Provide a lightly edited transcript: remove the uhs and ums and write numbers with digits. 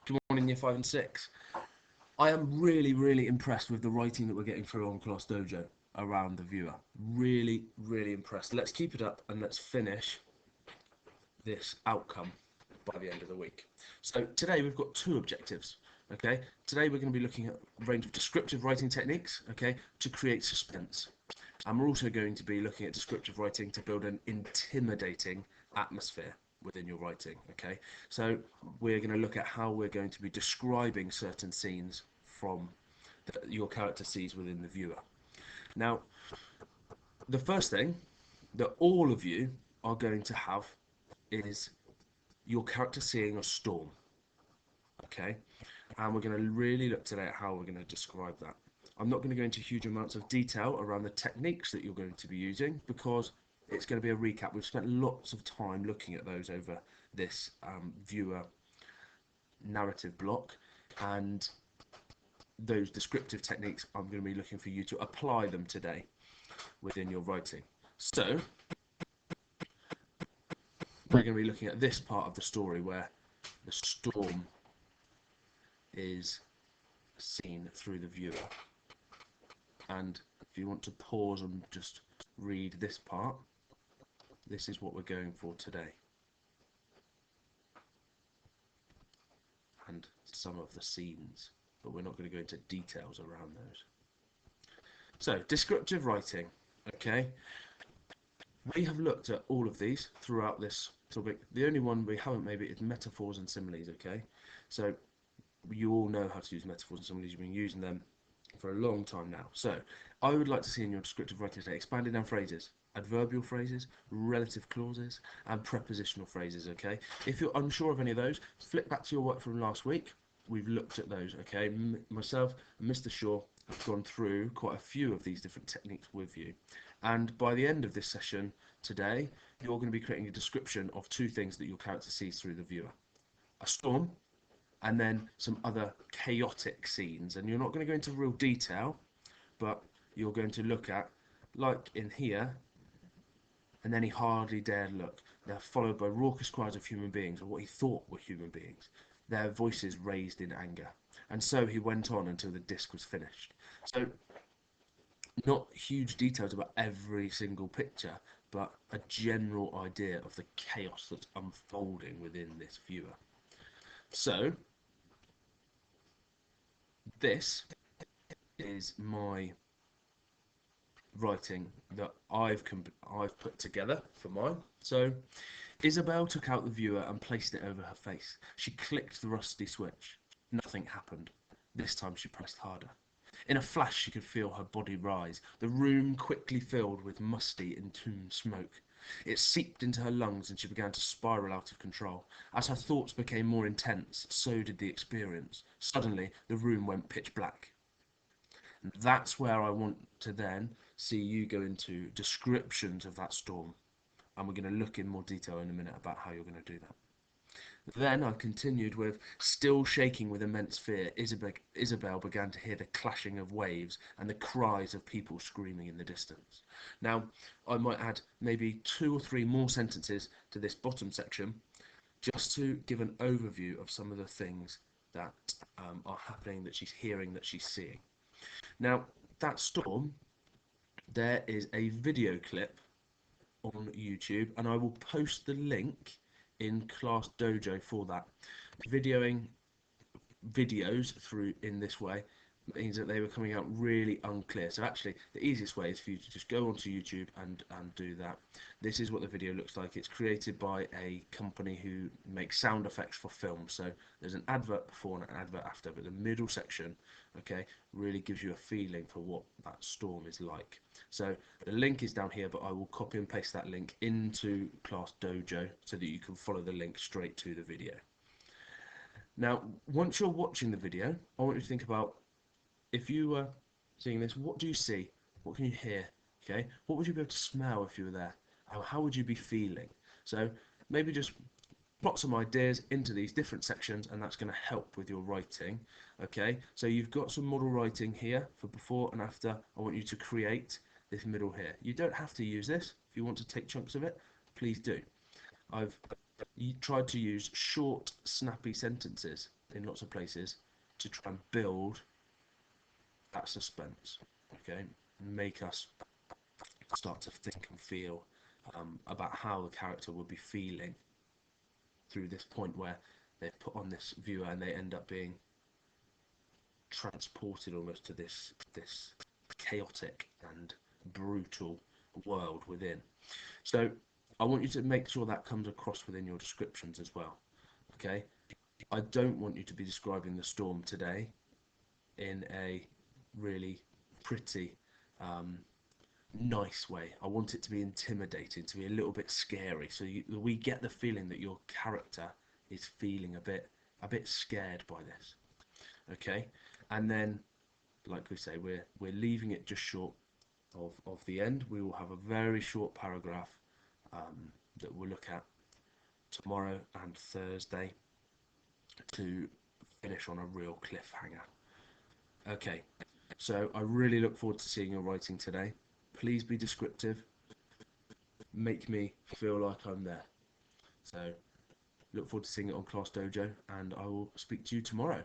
Good morning, Year 5 and 6. I am really impressed with the writing that we're getting through on Class Dojo around the viewer. Really impressed. Let's keep it up and let's finish this outcome by the end of the week. So today we've got two objectives. Okay, today we're going to be looking at a range of descriptive writing techniques, okay, to create suspense. And we're also going to be looking at descriptive writing to build an intimidating atmosphere within your writing, okay? So we're going to look at how we're going to be describing certain scenes from that your character sees within the viewer. Now, the first thing that all of you are going to have is your character seeing a storm, okay? And we're going to really look today at how we're going to describe that. I'm not going to go into huge amounts of detail around the techniques that you're going to be using because it's going to be a recap. We've spent lots of time looking at those over this viewer narrative block, and those descriptive techniques, I'm going to be looking for you to apply them today within your writing. So we're going to be looking at this part of the story where the storm is seen through the viewer. And if you want to pause and just read this part, this is what we're going for today. And some of the scenes, but we're not going to go into details around those. So, descriptive writing, okay? We have looked at all of these throughout this topic. The only one we haven't maybe is metaphors and similes, okay? So, you all know how to use metaphors and similes. You've been using them for a long time now. So, I would like to see in your descriptive writing today expanded down phrases, adverbial phrases, relative clauses, and prepositional phrases, okay? If you're unsure of any of those, flip back to your work from last week. We've looked at those, okay? Myself and Mr. Shaw have gone through quite a few of these different techniques with you. And by the end of this session today, you're going to be creating a description of two things that your character sees through the viewer. A storm, and then some other chaotic scenes. And you're not going to go into real detail, but you're going to look at, like in here, and then he hardly dared look. They're followed by raucous cries of human beings, or what he thought were human beings, their voices raised in anger. And so he went on until the disc was finished. So, not huge details about every single picture, but a general idea of the chaos that's unfolding within this viewer. So, this is my writing that I've put together for mine. So, Isabel took out the viewer and placed it over her face. She clicked the rusty switch. Nothing happened. This time she pressed harder. In a flash she could feel her body rise. The room quickly filled with musty, entombed smoke. It seeped into her lungs and she began to spiral out of control. As her thoughts became more intense, so did the experience. Suddenly, the room went pitch black. And that's where I want to then see you go into descriptions of that storm. And we're going to look in more detail in a minute about how you're going to do that. Then I continued with, still shaking with immense fear, Isabel began to hear the clashing of waves and the cries of people screaming in the distance. Now, I might add maybe 2 or 3 more sentences to this bottom section, just to give an overview of some of the things that are happening, that she's hearing, that she's seeing. Now, that storm, there is a video clip on YouTube, and I will post the link in Class Dojo for that. Videoing videos through in this way means that they were coming out really unclear. So actually, the easiest way is for you to just go onto YouTube and do that. This is what the video looks like. It's created by a company who makes sound effects for film. So there's an advert before and an advert after, but the middle section, okay, really gives you a feeling for what that storm is like. So the link is down here, but I will copy and paste that link into Class Dojo so that you can follow the link straight to the video. Now, once you're watching the video, I want you to think about, if you were seeing this, what do you see? What can you hear? Okay, what would you be able to smell if you were there? How would you be feeling? So maybe just plot some ideas into these different sections, and that's going to help with your writing. Okay, so you've got some model writing here for before and after. I want you to create this middle here. You don't have to use this. If you want to take chunks of it, please do. I've tried to use short, snappy sentences in lots of places to try and build that suspense, okay? Make us start to think and feel about how the character would be feeling through this point where they've put on this viewer and they end up being transported almost to this chaotic and brutal world within. So I want you to make sure that comes across within your descriptions as well. Okay, I don't want you to be describing the storm today in a really pretty, nice way. I want it to be intimidating, to be a little bit scary, so we get the feeling that your character is feeling a bit scared by this. Okay, and then, like we say, we're leaving it just short of the end. We will have a very short paragraph that we'll look at tomorrow and Thursday to finish on a real cliffhanger. Okay, so I really look forward to seeing your writing today. Please be descriptive. Make me feel like I'm there. So look forward to seeing it on Class Dojo, and I will speak to you tomorrow.